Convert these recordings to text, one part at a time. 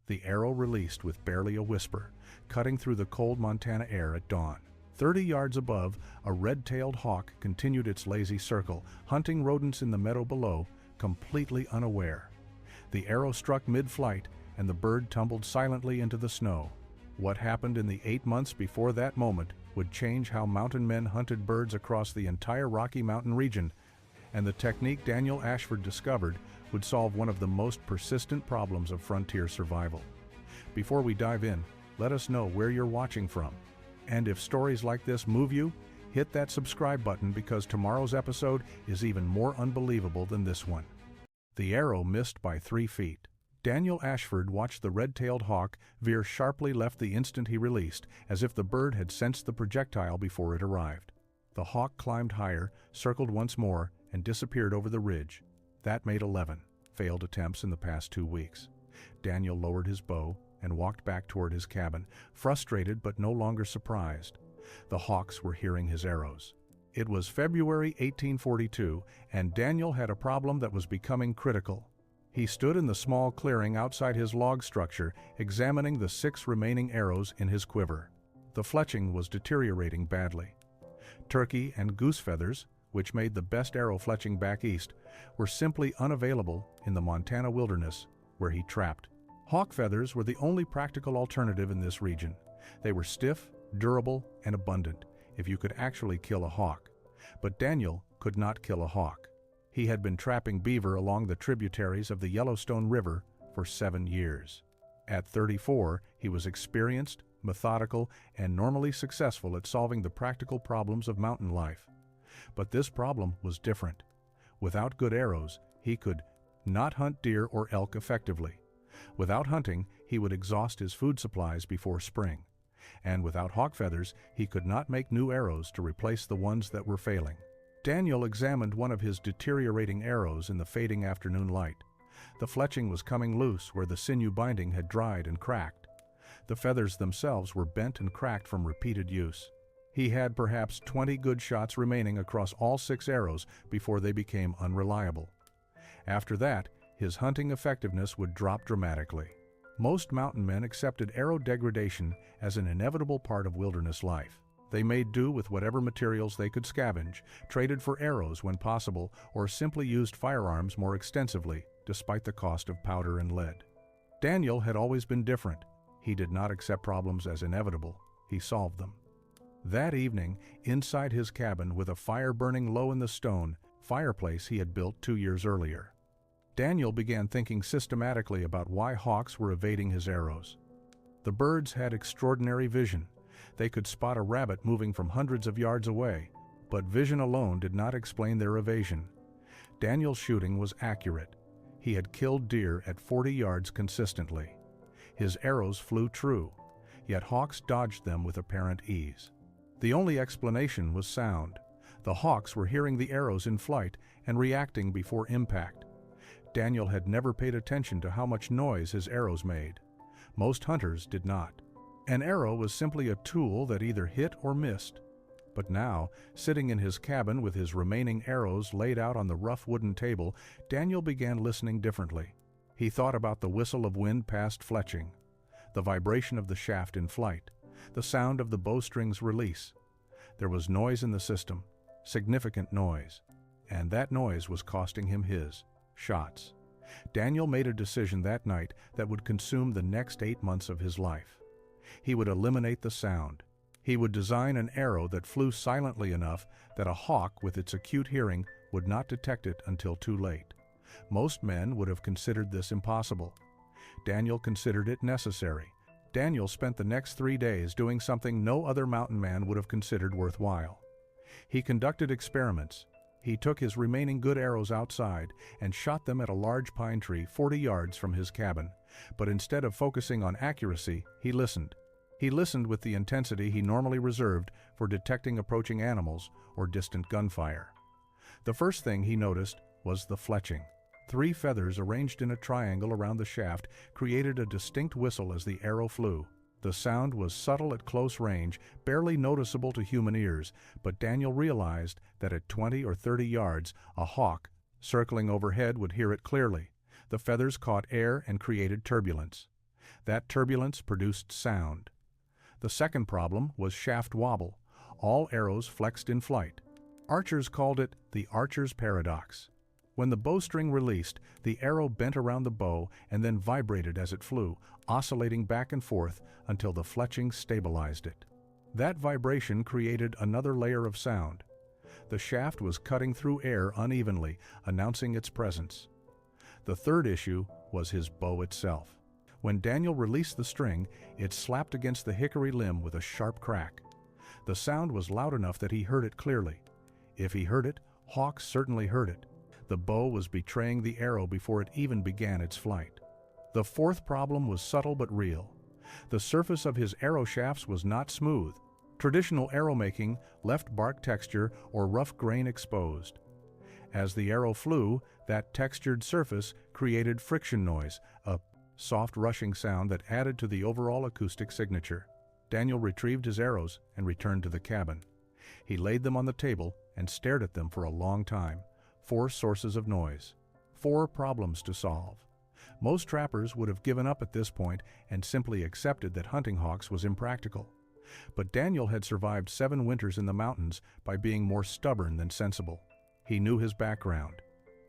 The arrow released with barely a whisper, cutting through the cold Montana air at dawn. 30 yards above, a red-tailed hawk continued its lazy circle, hunting rodents in the meadow below, completely unaware. The arrow struck mid-flight, and the bird tumbled silently into the snow. What happened in the 8 months before that moment would change how mountain men hunted birds across the entire Rocky Mountain region, and the technique Daniel Ashford discovered would solve one of the most persistent problems of frontier survival. Before we dive in, let us know where you're watching from. And if stories like this move you, hit that subscribe button because tomorrow's episode is even more unbelievable than this one. The arrow missed by 3 feet. Daniel Ashford watched the red-tailed hawk veer sharply left the instant he released, as if the bird had sensed the projectile before it arrived. The hawk climbed higher, circled once more, and disappeared over the ridge. That made 11 failed attempts in the past 2 weeks. Daniel lowered his bow and walked back toward his cabin, frustrated but no longer surprised. The hawks were hearing his arrows. It was February 1842, and Daniel had a problem that was becoming critical. He stood in the small clearing outside his log structure, examining the 6 remaining arrows in his quiver. The fletching was deteriorating badly. Turkey and goose feathers, which made the best arrow fletching back east, were simply unavailable in the Montana wilderness, where he trapped. Hawk feathers were the only practical alternative in this region. They were stiff, durable, and abundant, if you could actually kill a hawk. But Daniel could not kill a hawk. He had been trapping beaver along the tributaries of the Yellowstone River for 7 years. At 34, he was experienced, methodical, and normally successful at solving the practical problems of mountain life. But this problem was different. Without good arrows, he could not hunt deer or elk effectively. Without hunting, he would exhaust his food supplies before spring. And without hawk feathers, he could not make new arrows to replace the ones that were failing. Daniel examined one of his deteriorating arrows in the fading afternoon light. The fletching was coming loose where the sinew binding had dried and cracked. The feathers themselves were bent and cracked from repeated use. He had perhaps 20 good shots remaining across all 6 arrows before they became unreliable. After that, his hunting effectiveness would drop dramatically. Most mountain men accepted arrow degradation as an inevitable part of wilderness life. They made do with whatever materials they could scavenge, traded for arrows when possible, or simply used firearms more extensively, despite the cost of powder and lead. Daniel had always been different. He did not accept problems as inevitable. He solved them. That evening, inside his cabin with a fire burning low in the stone fireplace he had built 2 years earlier, Daniel began thinking systematically about why hawks were evading his arrows. The birds had extraordinary vision. They could spot a rabbit moving from hundreds of yards away, but vision alone did not explain their evasion. Daniel's shooting was accurate. He had killed deer at 40 yards consistently. His arrows flew true, yet hawks dodged them with apparent ease. The only explanation was sound. The hawks were hearing the arrows in flight and reacting before impact. Daniel had never paid attention to how much noise his arrows made. Most hunters did not. An arrow was simply a tool that either hit or missed. But now, sitting in his cabin with his remaining arrows laid out on the rough wooden table, Daniel began listening differently. He thought about the whistle of wind past fletching, the vibration of the shaft in flight, the sound of the bowstring's release. There was noise in the system, significant noise, and that noise was costing him his shots. Daniel made a decision that night that would consume the next 8 months of his life. He would eliminate the sound. He would design an arrow that flew silently enough that a hawk with its acute hearing would not detect it until too late. Most men would have considered this impossible. Daniel considered it necessary. Daniel spent the next 3 days doing something no other mountain man would have considered worthwhile. He conducted experiments. He took his remaining good arrows outside and shot them at a large pine tree 40 yards from his cabin. But instead of focusing on accuracy, he listened. He listened with the intensity he normally reserved for detecting approaching animals or distant gunfire. The first thing he noticed was the fletching. 3 feathers arranged in a triangle around the shaft created a distinct whistle as the arrow flew. The sound was subtle at close range, barely noticeable to human ears, but Daniel realized that at 20 or 30 yards, a hawk, circling overhead, would hear it clearly. The feathers caught air and created turbulence. That turbulence produced sound. The second problem was shaft wobble. All arrows flexed in flight. Archers called it the archer's paradox. When the bowstring released, the arrow bent around the bow and then vibrated as it flew, oscillating back and forth until the fletching stabilized it. That vibration created another layer of sound. The shaft was cutting through air unevenly, announcing its presence. The third issue was his bow itself. When Daniel released the string, it slapped against the hickory limb with a sharp crack. The sound was loud enough that he heard it clearly. If he heard it, Hawk certainly heard it. The bow was betraying the arrow before it even began its flight. The fourth problem was subtle but real. The surface of his arrow shafts was not smooth. Traditional arrow making left bark texture or rough grain exposed. As the arrow flew, that textured surface created friction noise, a soft rushing sound that added to the overall acoustic signature. Daniel retrieved his arrows and returned to the cabin. He laid them on the table and stared at them for a long time. 4 sources of noise. 4 problems to solve. Most trappers would have given up at this point and simply accepted that hunting hawks was impractical. But Daniel had survived 7 winters in the mountains by being more stubborn than sensible. He knew his background.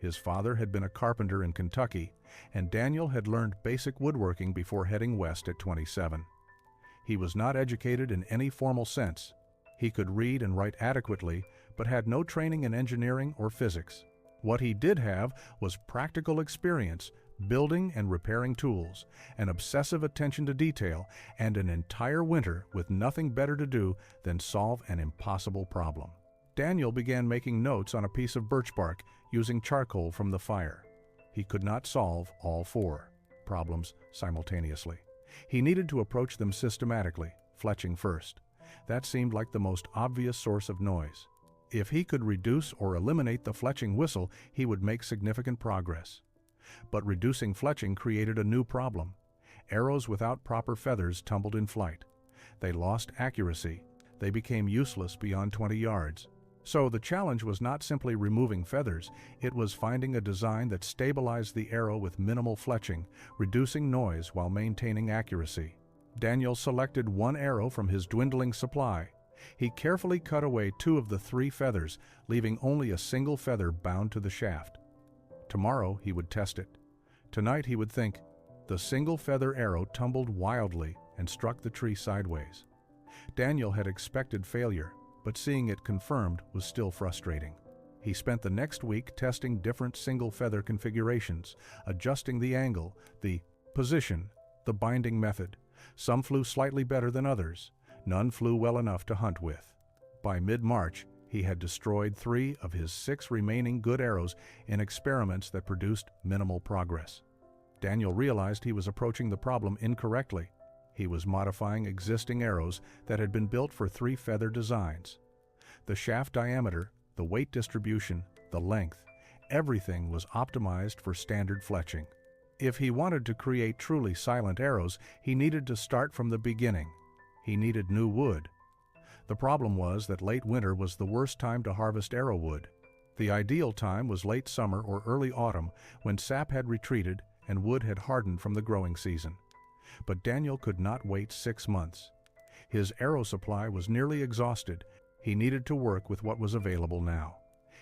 His father had been a carpenter in Kentucky, and Daniel had learned basic woodworking before heading west at 27. He was not educated in any formal sense. He could read and write adequately, but had no training in engineering or physics. What he did have was practical experience, building and repairing tools, an obsessive attention to detail, and an entire winter with nothing better to do than solve an impossible problem. Daniel began making notes on a piece of birch bark using charcoal from the fire. He could not solve all 4 problems simultaneously. He needed to approach them systematically, fletching first. That seemed like the most obvious source of noise. If he could reduce or eliminate the fletching whistle, he would make significant progress. But reducing fletching created a new problem. Arrows without proper feathers tumbled in flight. They lost accuracy. They became useless beyond 20 yards. So the challenge was not simply removing feathers, it was finding a design that stabilized the arrow with minimal fletching, reducing noise while maintaining accuracy. Daniel selected 1 arrow from his dwindling supply. He carefully cut away 2 of the 3 feathers, leaving only a single feather bound to the shaft. Tomorrow he would test it. Tonight he would think. The single feather arrow tumbled wildly and struck the tree sideways. Daniel had expected failure, but seeing it confirmed was still frustrating. He spent the next week testing different single feather configurations, adjusting the angle, the position, the binding method. Some flew slightly better than others. None flew well enough to hunt with. By mid-March, he had destroyed 3 of his 6 remaining good arrows in experiments that produced minimal progress. Daniel realized he was approaching the problem incorrectly. He was modifying existing arrows that had been built for 3 feather designs. The shaft diameter, the weight distribution, the length, everything was optimized for standard fletching. If he wanted to create truly silent arrows, he needed to start from the beginning. He needed new wood. The problem was that late winter was the worst time to harvest arrow wood. The ideal time was late summer or early autumn, when sap had retreated and wood had hardened from the growing season. But Daniel could not wait 6 months. His arrow supply was nearly exhausted. He needed to work with what was available now.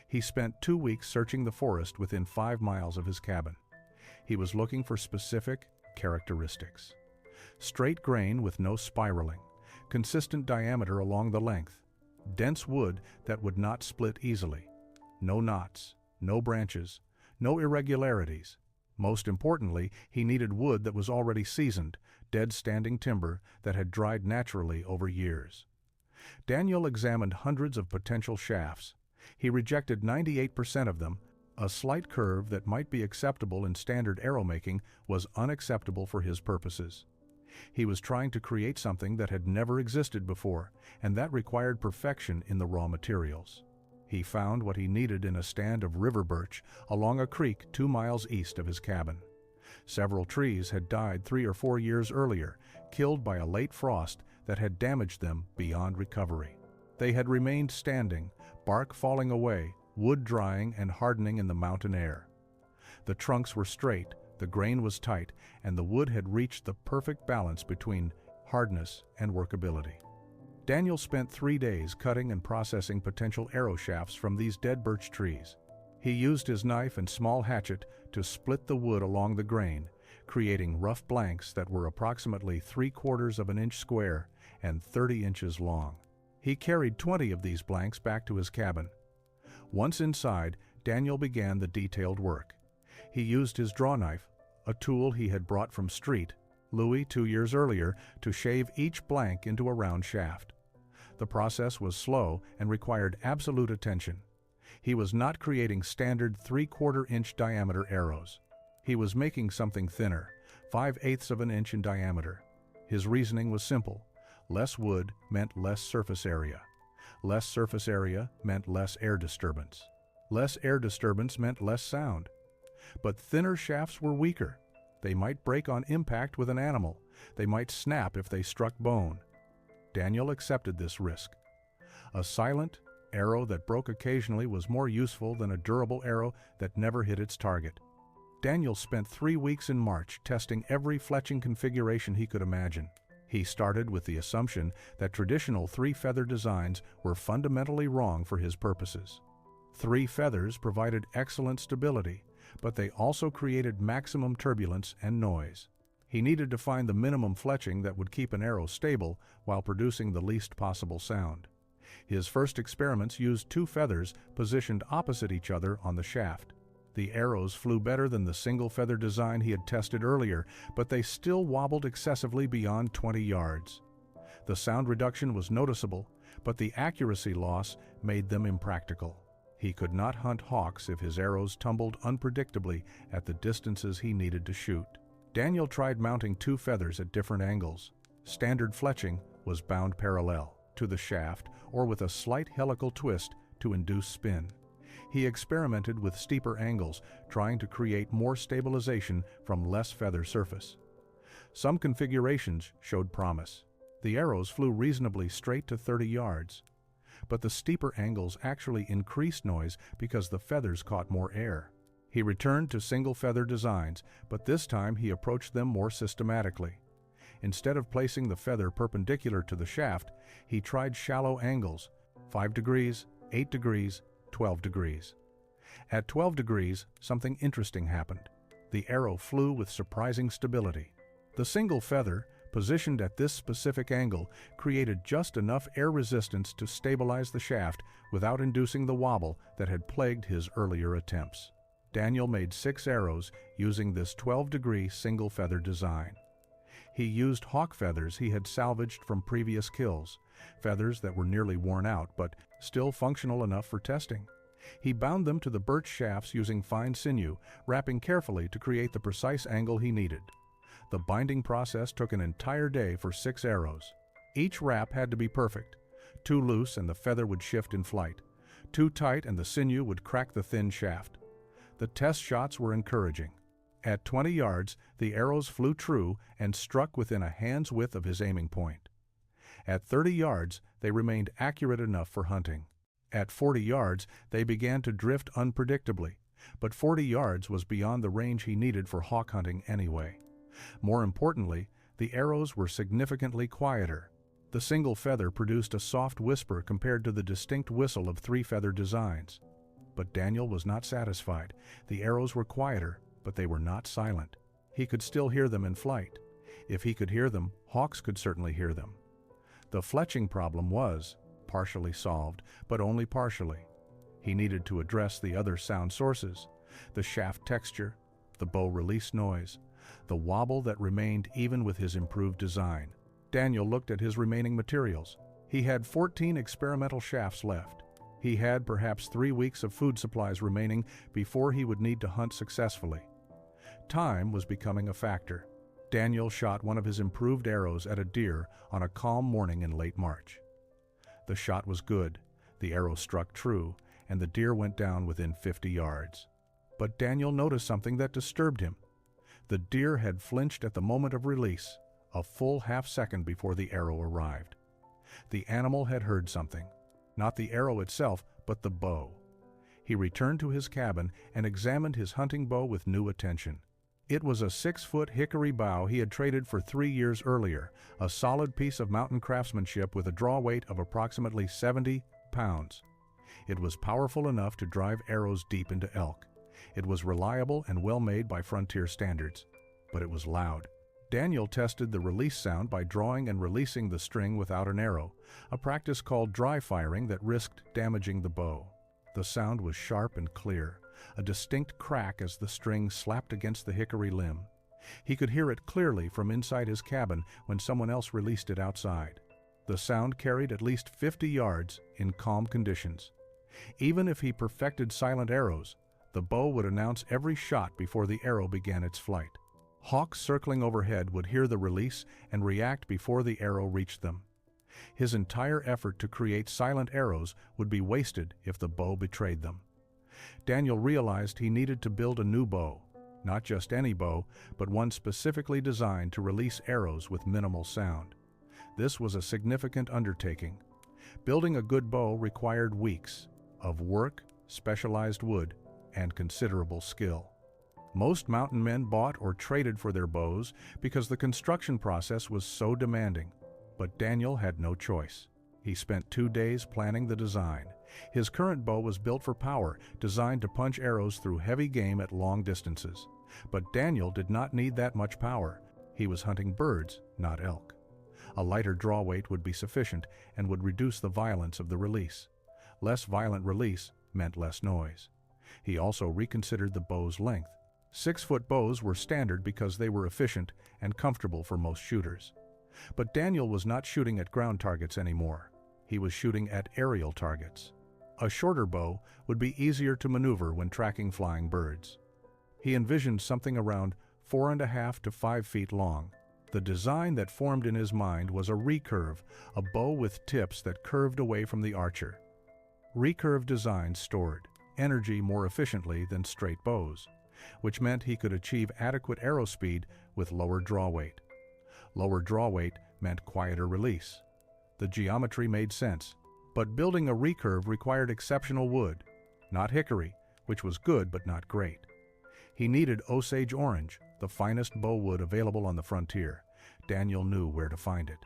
He spent 2 weeks searching the forest within 5 miles of his cabin. He was looking for specific characteristics. Straight grain with no spiraling, consistent diameter along the length, dense wood that would not split easily, no knots, no branches, no irregularities. Most importantly, he needed wood that was already seasoned, dead standing timber that had dried naturally over years. Daniel examined hundreds of potential shafts. He rejected 98% of them. A slight curve that might be acceptable in standard arrow making was unacceptable for his purposes. He was trying to create something that had never existed before, and that required perfection in the raw materials. He found what he needed in a stand of river birch along a creek 2 miles east of his cabin. Several trees had died 3 or 4 years earlier, killed by a late frost that had damaged them beyond recovery. They had remained standing, bark falling away, wood drying and hardening in the mountain air. The trunks were straight, The grain was tight, and the wood had reached the perfect balance between hardness and workability. Daniel spent 3 days cutting and processing potential arrow shafts from these dead birch trees. He used his knife and small hatchet to split the wood along the grain, creating rough blanks that were approximately 3/4 of an inch square and 30 inches long. He carried 20 of these blanks back to his cabin. Once inside, Daniel began the detailed work. He used his draw knife, a tool he had brought from Street, Louis 2 years earlier, to shave each blank into a round shaft. The process was slow and required absolute attention. He was not creating standard 3/4 inch diameter arrows. He was making something thinner, 5/8 of an inch in diameter. His reasoning was simple. Less wood meant less surface area. Less surface area meant less air disturbance. Less air disturbance meant less sound. But thinner shafts were weaker. They might break on impact with an animal. They might snap if they struck bone. Daniel accepted this risk. A silent arrow that broke occasionally was more useful than a durable arrow that never hit its target. Daniel spent 3 weeks in March testing every fletching configuration he could imagine. He started with the assumption that traditional 3-feather designs were fundamentally wrong for his purposes. 3 feathers provided excellent stability, but they also created maximum turbulence and noise. He needed to find the minimum fletching that would keep an arrow stable while producing the least possible sound. His first experiments used 2 feathers positioned opposite each other on the shaft. The arrows flew better than the single feather design he had tested earlier, but they still wobbled excessively beyond 20 yards. The sound reduction was noticeable, but the accuracy loss made them impractical. He could not hunt hawks if his arrows tumbled unpredictably at the distances he needed to shoot. Daniel tried mounting 2 feathers at different angles. Standard fletching was bound parallel to the shaft or with a slight helical twist to induce spin. He experimented with steeper angles, trying to create more stabilization from less feather surface. Some configurations showed promise. The arrows flew reasonably straight to 30 yards. But the steeper angles actually increased noise because the feathers caught more air. He returned to single feather designs, but this time he approached them more systematically. Instead of placing the feather perpendicular to the shaft, he tried shallow angles, 5 degrees, 8 degrees, 12 degrees. At 12 degrees, something interesting happened. The arrow flew with surprising stability. The single feather, positioned at this specific angle, created just enough air resistance to stabilize the shaft without inducing the wobble that had plagued his earlier attempts. Daniel made 6 arrows using this 12-degree single feather design. He used hawk feathers he had salvaged from previous kills, feathers that were nearly worn out but still functional enough for testing. He bound them to the birch shafts using fine sinew, wrapping carefully to create the precise angle he needed. The binding process took an entire day for 6 arrows. Each wrap had to be perfect. Too loose and the feather would shift in flight. Too tight and the sinew would crack the thin shaft. The test shots were encouraging. At 20 yards, the arrows flew true and struck within a hand's width of his aiming point. At 30 yards, they remained accurate enough for hunting. At 40 yards, they began to drift unpredictably, but 40 yards was beyond the range he needed for hawk hunting anyway. More importantly, the arrows were significantly quieter. The single feather produced a soft whisper compared to the distinct whistle of 3-feather designs. But Daniel was not satisfied. The arrows were quieter, but they were not silent. He could still hear them in flight. If he could hear them, hawks could certainly hear them. The fletching problem was partially solved, but only partially. He needed to address the other sound sources, the shaft texture, the bow release noise, the wobble that remained even with his improved design. Daniel looked at his remaining materials. He had 14 experimental shafts left. He had perhaps 3 weeks of food supplies remaining before he would need to hunt successfully. Time was becoming a factor. Daniel shot one of his improved arrows at a deer on a calm morning in late March. The shot was good, the arrow struck true, and the deer went down within 50 yards. But Daniel noticed something that disturbed him. The deer had flinched at the moment of release, a full half-second before the arrow arrived. The animal had heard something. Not the arrow itself, but the bow. He returned to his cabin and examined his hunting bow with new attention. It was a 6-foot hickory bow he had traded for 3 years earlier, a solid piece of mountain craftsmanship with a draw weight of approximately 70 pounds. It was powerful enough to drive arrows deep into elk. It was reliable and well made by frontier standards, but it was loud. Daniel tested the release sound by drawing and releasing the string without an arrow, a practice called dry firing that risked damaging the bow. The sound was sharp and clear, a distinct crack as the string slapped against the hickory limb. He could hear it clearly from inside his cabin when someone else released it outside. The sound carried at least 50 yards in calm conditions. Even if he perfected silent arrows, the bow would announce every shot before the arrow began its flight. Hawks circling overhead would hear the release and react before the arrow reached them. His entire effort to create silent arrows would be wasted if the bow betrayed them. Daniel realized he needed to build a new bow, not just any bow, but one specifically designed to release arrows with minimal sound. This was a significant undertaking. Building a good bow required weeks of work, specialized wood, and considerable skill. Most mountain men bought or traded for their bows because the construction process was so demanding. But Daniel had no choice. He spent 2 days planning the design. His current bow was built for power, designed to punch arrows through heavy game at long distances. But Daniel did not need that much power. He was hunting birds, not elk. A lighter draw weight would be sufficient and would reduce the violence of the release. Less violent release meant less noise. He also reconsidered the bow's length. 6-foot bows were standard because they were efficient and comfortable for most shooters. But Daniel was not shooting at ground targets anymore. He was shooting at aerial targets. A shorter bow would be easier to maneuver when tracking flying birds. He envisioned something around 4.5 to 5 feet long. The design that formed in his mind was a recurve, a bow with tips that curved away from the archer. Recurve designs stored energy more efficiently than straight bows, which meant he could achieve adequate arrow speed with lower draw weight. Lower draw weight meant quieter release. The geometry made sense, but building a recurve required exceptional wood, not hickory, which was good but not great. He needed Osage orange, the finest bow wood available on the frontier. Daniel knew where to find it.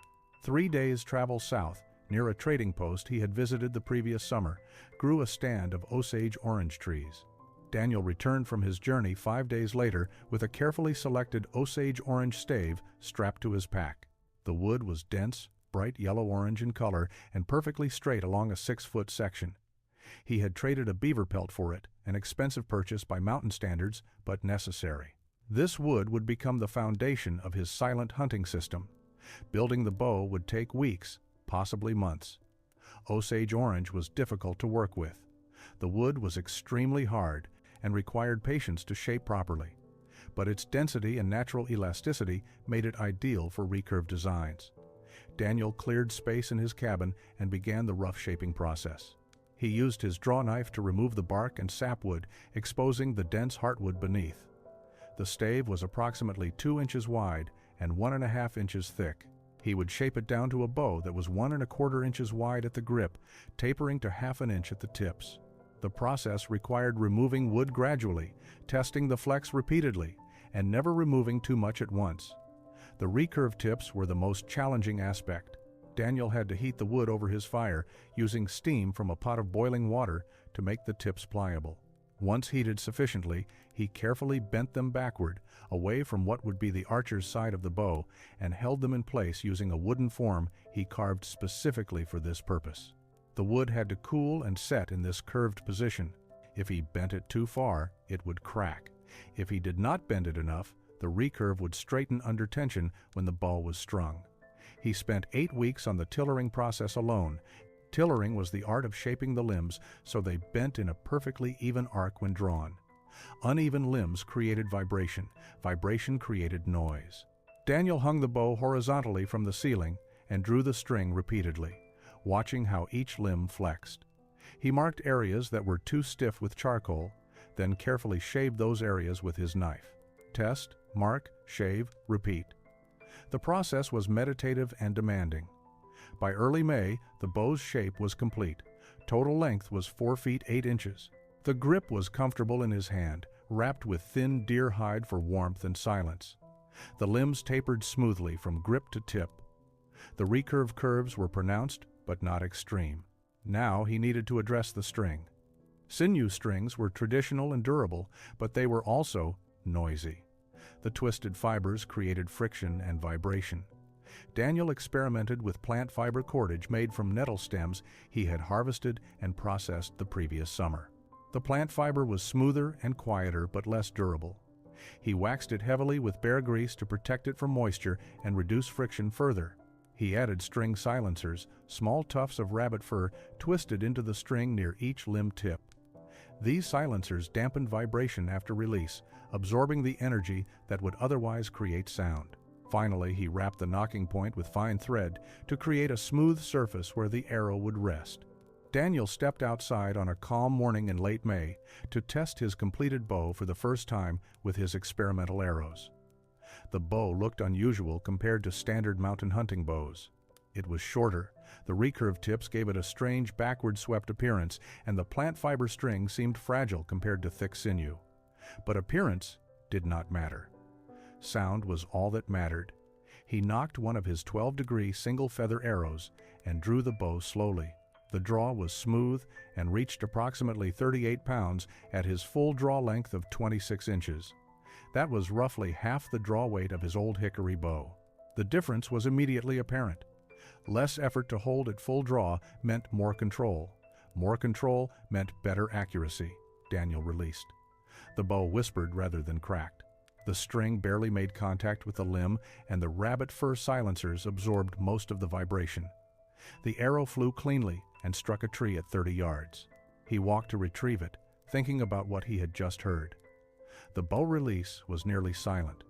3 days' travel south, near a trading post he had visited the previous summer, grew a stand of Osage orange trees. Daniel returned from his journey 5 days later with a carefully selected Osage orange stave strapped to his pack. The wood was dense, bright yellow-orange in color and perfectly straight along a 6-foot section. He had traded a beaver pelt for it, an expensive purchase by mountain standards, but necessary. This wood would become the foundation of his silent hunting system. Building the bow would take weeks, possibly months. Osage orange was difficult to work with. The wood was extremely hard and required patience to shape properly, but its density and natural elasticity made it ideal for recurve designs. Daniel cleared space in his cabin and began the rough shaping process. He used his draw knife to remove the bark and sapwood, exposing the dense heartwood beneath. The stave was approximately 2 inches wide and 1.5 inches thick. He would shape it down to a bow that was 1.25 inches wide at the grip, tapering to 1/2 inch at the tips. The process required removing wood gradually, testing the flex repeatedly, and never removing too much at once. The recurve tips were the most challenging aspect. Daniel had to heat the wood over his fire, using steam from a pot of boiling water to make the tips pliable. Once heated sufficiently, he carefully bent them backward, away from what would be the archer's side of the bow, and held them in place using a wooden form he carved specifically for this purpose. The wood had to cool and set in this curved position. If he bent it too far, it would crack. If he did not bend it enough, the recurve would straighten under tension when the bow was strung. He spent 8 weeks on the tillering process alone. Tillering was the art of shaping the limbs so they bent in a perfectly even arc when drawn. Uneven limbs created vibration. Vibration created noise. Daniel hung the bow horizontally from the ceiling and drew the string repeatedly, watching how each limb flexed. He marked areas that were too stiff with charcoal, then carefully shaved those areas with his knife. Test, mark, shave, repeat. The process was meditative and demanding. By early May, the bow's shape was complete. Total length was 4 feet 8 inches. The grip was comfortable in his hand, wrapped with thin deer hide for warmth and silence. The limbs tapered smoothly from grip to tip. The recurve curves were pronounced but not extreme. Now he needed to address the string. Sinew strings were traditional and durable, but they were also noisy. The twisted fibers created friction and vibration. Daniel experimented with plant fiber cordage made from nettle stems he had harvested and processed the previous summer. The plant fiber was smoother and quieter but less durable. He waxed it heavily with bear grease to protect it from moisture and reduce friction further. He added string silencers, small tufts of rabbit fur twisted into the string near each limb tip. These silencers dampened vibration after release, absorbing the energy that would otherwise create sound. Finally, he wrapped the nocking point with fine thread to create a smooth surface where the arrow would rest. Daniel stepped outside on a calm morning in late May to test his completed bow for the first time with his experimental arrows. The bow looked unusual compared to standard mountain hunting bows. It was shorter, the recurve tips gave it a strange backward-swept appearance, and the plant fiber string seemed fragile compared to thick sinew. But appearance did not matter. Sound was all that mattered. He nocked one of his 12-degree single-feather arrows and drew the bow slowly. The draw was smooth and reached approximately 38 pounds at his full draw length of 26 inches. That was roughly half the draw weight of his old hickory bow. The difference was immediately apparent. Less effort to hold at full draw meant more control. More control meant better accuracy, Daniel released. The bow whispered rather than cracked. The string barely made contact with the limb, and the rabbit fur silencers absorbed most of the vibration. The arrow flew cleanly and struck a tree at 30 yards. He walked to retrieve it, thinking about what he had just heard. The bow release was nearly silent.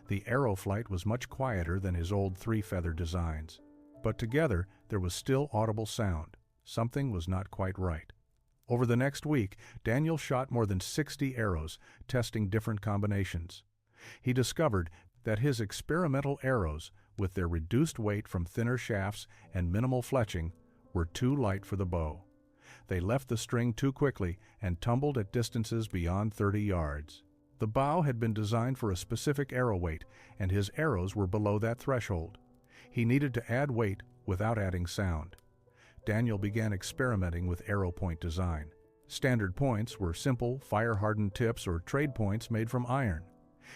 The arrow flight was much quieter than his old three-feather designs. But together, there was still audible sound. Something was not quite right. Over the next week, Daniel shot more than 60 arrows, testing different combinations. He discovered that his experimental arrows, with their reduced weight from thinner shafts and minimal fletching, were too light for the bow. They left the string too quickly and tumbled at distances beyond 30 yards. The bow had been designed for a specific arrow weight, and his arrows were below that threshold. He needed to add weight without adding sound. Daniel began experimenting with arrow point design. Standard points were simple, fire-hardened tips or trade points made from iron.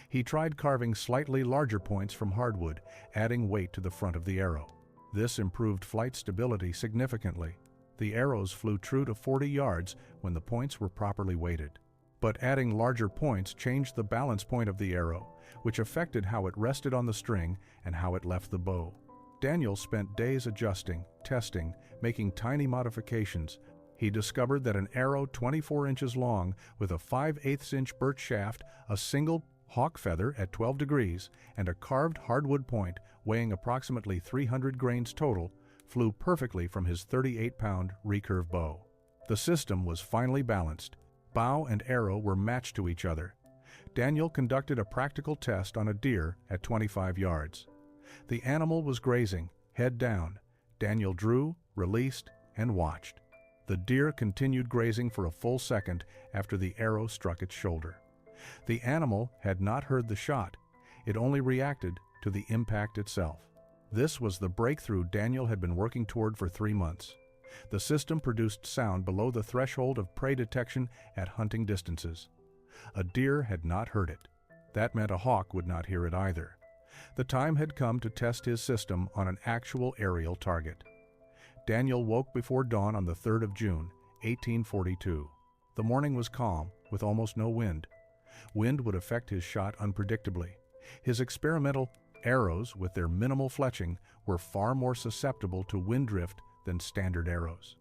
He tried carving slightly larger points from hardwood, adding weight to the front of the arrow. This improved flight stability significantly. The arrows flew true to 40 yards when the points were properly weighted. But adding larger points changed the balance point of the arrow, which affected how it rested on the string and how it left the bow. Daniel spent days adjusting, testing, making tiny modifications. He discovered that an arrow 24 inches long with a 5/8-inch birch shaft, a single hawk feather at 12 degrees, and a carved hardwood point weighing approximately 300 grains total flew perfectly from his 38-pound recurve bow. The system was finely balanced. Bow and arrow were matched to each other. Daniel conducted a practical test on a deer at 25 yards. The animal was grazing, head down. Daniel drew, released, and watched. The deer continued grazing for a full second after the arrow struck its shoulder. The animal had not heard the shot. It only reacted to the impact itself. This was the breakthrough Daniel had been working toward for 3 months. The system produced sound below the threshold of prey detection at hunting distances. A deer had not heard it. That meant a hawk would not hear it either. The time had come to test his system on an actual aerial target. Daniel woke before dawn on the 3rd of June, 1842. The morning was calm, with almost no wind. Wind would affect his shot unpredictably. His experimental arrows, with their minimal fletching, were far more susceptible to wind drift than standard arrows.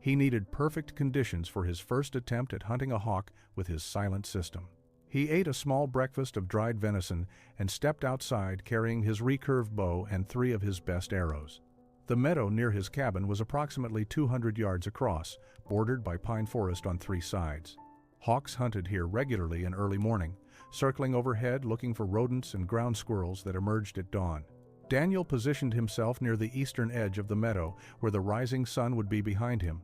He needed perfect conditions for his first attempt at hunting a hawk with his silent system. He ate a small breakfast of dried venison and stepped outside carrying his recurve bow and 3 of his best arrows. The meadow near his cabin was approximately 200 yards across, bordered by pine forest on 3 sides. Hawks hunted here regularly in early morning, circling overhead looking for rodents and ground squirrels that emerged at dawn. Daniel positioned himself near the eastern edge of the meadow where the rising sun would be behind him.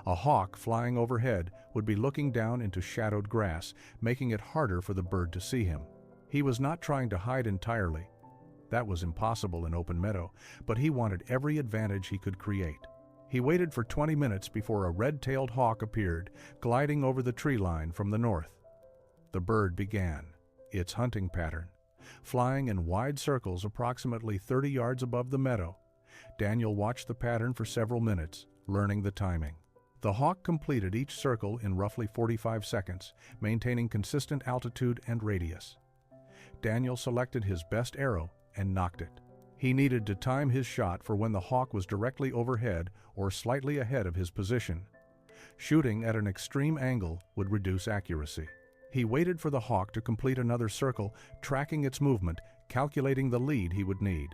A hawk flying overhead would be looking down into shadowed grass, making it harder for the bird to see him. He was not trying to hide entirely. That was impossible in open meadow, but he wanted every advantage he could create. He waited for 20 minutes before a red-tailed hawk appeared, gliding over the tree line from the north. The bird began its hunting pattern, flying in wide circles approximately 30 yards above the meadow. Daniel watched the pattern for several minutes, learning the timing. The hawk completed each circle in roughly 45 seconds, maintaining consistent altitude and radius. Daniel selected his best arrow and nocked it. He needed to time his shot for when the hawk was directly overhead or slightly ahead of his position. Shooting at an extreme angle would reduce accuracy. He waited for the hawk to complete another circle, tracking its movement, calculating the lead he would need.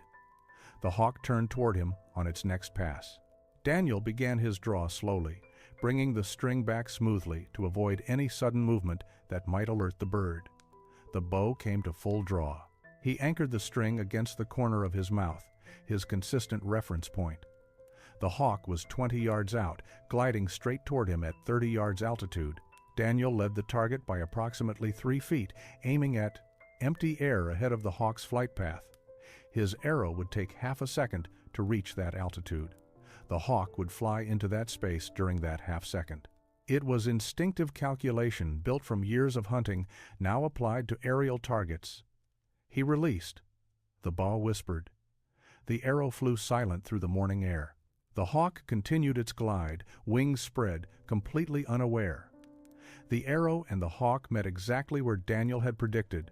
The hawk turned toward him on its next pass. Daniel began his draw slowly, bringing the string back smoothly to avoid any sudden movement that might alert the bird. The bow came to full draw. He anchored the string against the corner of his mouth, his consistent reference point. The hawk was 20 yards out, gliding straight toward him at 30 yards altitude. Daniel led the target by approximately 3 feet, aiming at empty air ahead of the hawk's flight path. His arrow would take half a second to reach that altitude. The hawk would fly into that space during that half second. It was instinctive calculation built from years of hunting, now applied to aerial targets. He released. The bow whispered. The arrow flew silent through the morning air. The hawk continued its glide, wings spread, completely unaware. The arrow and the hawk met exactly where Daniel had predicted.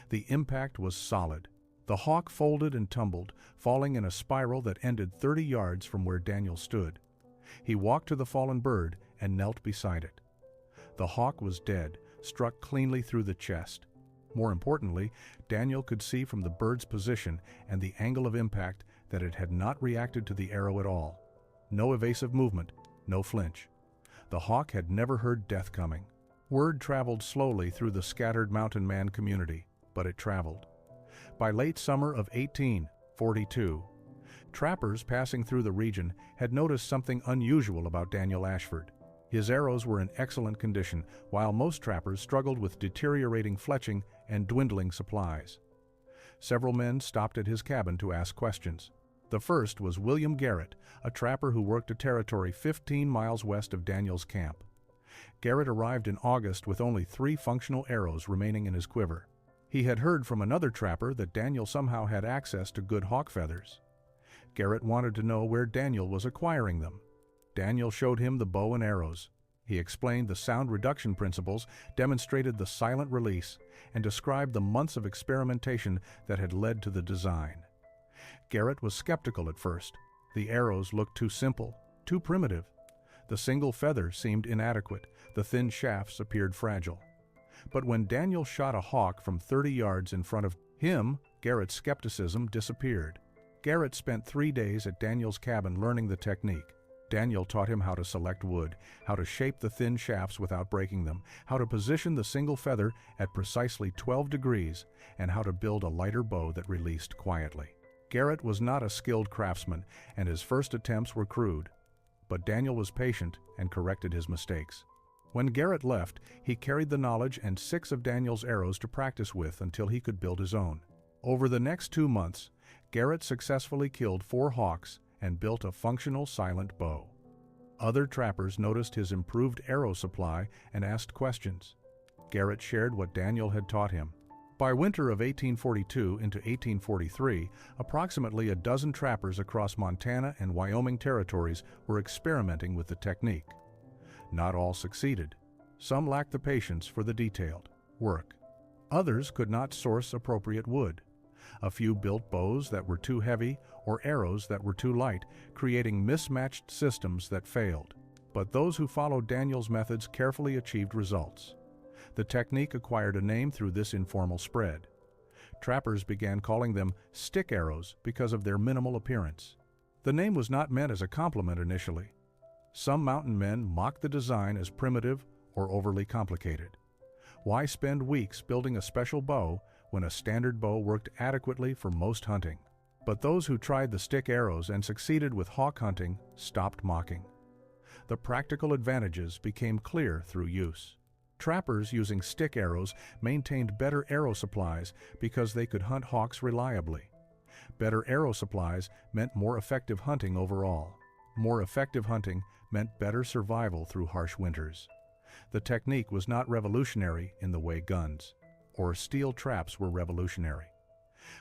The impact was solid. The hawk folded and tumbled, falling in a spiral that ended 30 yards from where Daniel stood. He walked to the fallen bird and knelt beside it. The hawk was dead, struck cleanly through the chest. More importantly, Daniel could see from the bird's position and the angle of impact that it had not reacted to the arrow at all. No evasive movement, no flinch. The hawk had never heard death coming. Word traveled slowly through the scattered mountain man community, but it traveled. By late summer of 1842, trappers passing through the region had noticed something unusual about Daniel Ashford. His arrows were in excellent condition, while most trappers struggled with deteriorating fletching and dwindling supplies. Several men stopped at his cabin to ask questions. The first was William Garrett, a trapper who worked a territory 15 miles west of Daniel's camp. Garrett arrived in August with only 3 functional arrows remaining in his quiver. He had heard from another trapper that Daniel somehow had access to good hawk feathers. Garrett wanted to know where Daniel was acquiring them. Daniel showed him the bow and arrows. He explained the sound reduction principles, demonstrated the silent release, and described the months of experimentation that had led to the design. Garrett was skeptical at first. The arrows looked too simple, too primitive. The single feather seemed inadequate. The thin shafts appeared fragile. But when Daniel shot a hawk from 30 yards in front of him, Garrett's skepticism disappeared. Garrett spent 3 days at Daniel's cabin learning the technique. Daniel taught him how to select wood, how to shape the thin shafts without breaking them, how to position the single feather at precisely 12 degrees, and how to build a lighter bow that released quietly. Garrett was not a skilled craftsman, and his first attempts were crude. But Daniel was patient and corrected his mistakes. When Garrett left, he carried the knowledge and 6 of Daniel's arrows to practice with until he could build his own. Over the next 2 months, Garrett successfully killed 4 hawks and built a functional silent bow. Other trappers noticed his improved arrow supply and asked questions. Garrett shared what Daniel had taught him. By winter of 1842 into 1843, approximately a dozen trappers across Montana and Wyoming territories were experimenting with the technique. Not all succeeded. Some lacked the patience for the detailed work. Others could not source appropriate wood. A few built bows that were too heavy or arrows that were too light, creating mismatched systems that failed. But those who followed Daniel's methods carefully achieved results. The technique acquired a name through this informal spread. Trappers began calling them stick arrows because of their minimal appearance. The name was not meant as a compliment initially. Some mountain men mocked the design as primitive or overly complicated. Why spend weeks building a special bow when a standard bow worked adequately for most hunting? But those who tried the stick arrows and succeeded with hawk hunting stopped mocking. The practical advantages became clear through use. Trappers using stick arrows maintained better arrow supplies because they could hunt hawks reliably. Better arrow supplies meant more effective hunting overall. More effective hunting meant better survival through harsh winters. The technique was not revolutionary in the way guns or steel traps were revolutionary,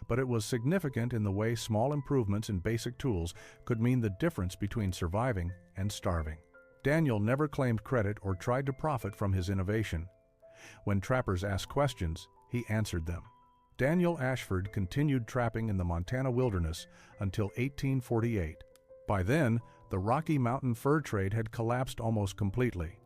but it was significant in the way small improvements in basic tools could mean the difference between surviving and starving. Daniel never claimed credit or tried to profit from his innovation. When trappers asked questions, he answered them. Daniel Ashford continued trapping in the Montana wilderness until 1848. By then, the Rocky Mountain fur trade had collapsed almost completely.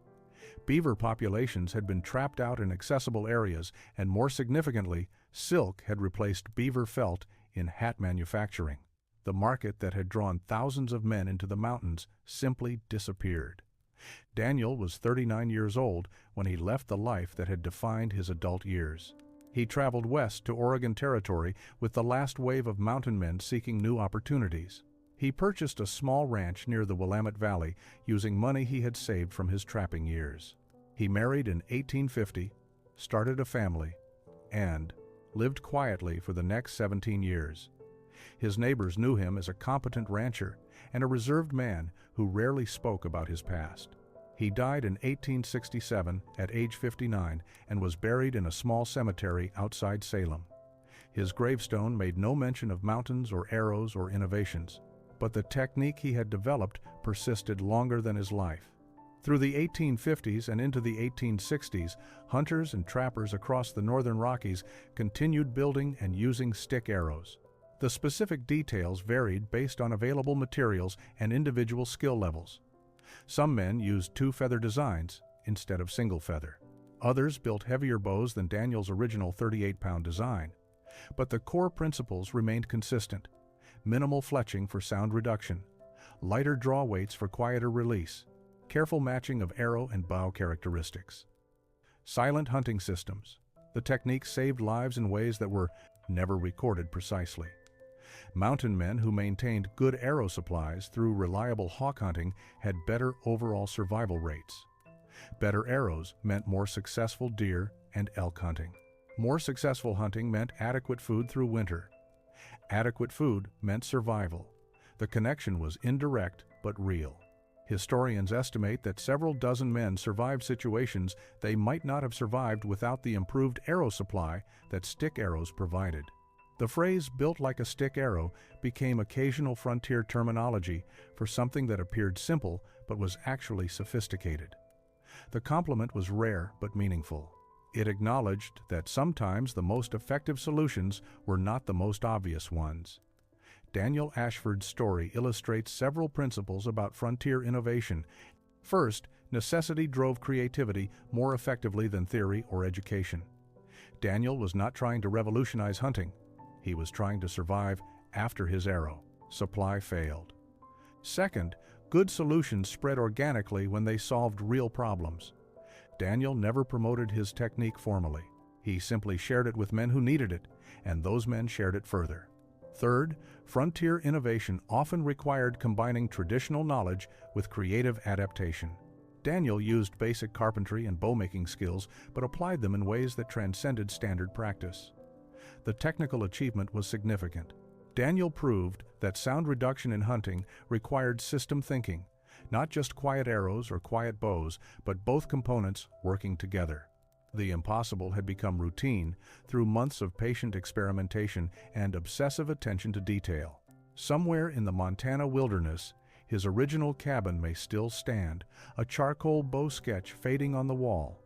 Beaver populations had been trapped out in accessible areas, and more significantly, silk had replaced beaver felt in hat manufacturing. The market that had drawn thousands of men into the mountains simply disappeared. Daniel was 39 years old when he left the life that had defined his adult years. He traveled west to Oregon Territory with the last wave of mountain men seeking new opportunities. He purchased a small ranch near the Willamette Valley using money he had saved from his trapping years. He married in 1850, started a family, and lived quietly for the next 17 years. His neighbors knew him as a competent rancher and a reserved man who rarely spoke about his past. He died in 1867 at age 59 and was buried in a small cemetery outside Salem. His gravestone made no mention of mountains or arrows or innovations, but the technique he had developed persisted longer than his life. Through the 1850s and into the 1860s, hunters and trappers across the northern Rockies continued building and using stick arrows. The specific details varied based on available materials and individual skill levels. Some men used two-feather designs instead of single-feather. Others built heavier bows than Daniel's original 38-pound design. But the core principles remained consistent: minimal fletching for sound reduction, lighter draw weights for quieter release, careful matching of arrow and bow characteristics. Silent hunting systems. The technique saved lives in ways that were never recorded precisely. Mountain men who maintained good arrow supplies through reliable hawk hunting had better overall survival rates. Better arrows meant more successful deer and elk hunting. More successful hunting meant adequate food through winter. Adequate food meant survival. The connection was indirect but real. Historians estimate that several dozen men survived situations they might not have survived without the improved arrow supply that stick arrows provided. The phrase "built like a stick arrow" became occasional frontier terminology for something that appeared simple but was actually sophisticated. The compliment was rare but meaningful. It acknowledged that sometimes the most effective solutions were not the most obvious ones. Daniel Ashford's story illustrates several principles about frontier innovation. First, necessity drove creativity more effectively than theory or education. Daniel was not trying to revolutionize hunting. He was trying to survive after his arrow. Supply failed. Second, good solutions spread organically when they solved real problems. Daniel never promoted his technique formally. He simply shared it with men who needed it, and those men shared it further. Third, frontier innovation often required combining traditional knowledge with creative adaptation. Daniel used basic carpentry and bow-making skills, but applied them in ways that transcended standard practice. The technical achievement was significant. Daniel proved that sound reduction in hunting required system thinking, not just quiet arrows or quiet bows, but both components working together. The impossible had become routine through months of patient experimentation and obsessive attention to detail. Somewhere in the Montana wilderness, his original cabin may still stand, a charcoal bow sketch fading on the wall.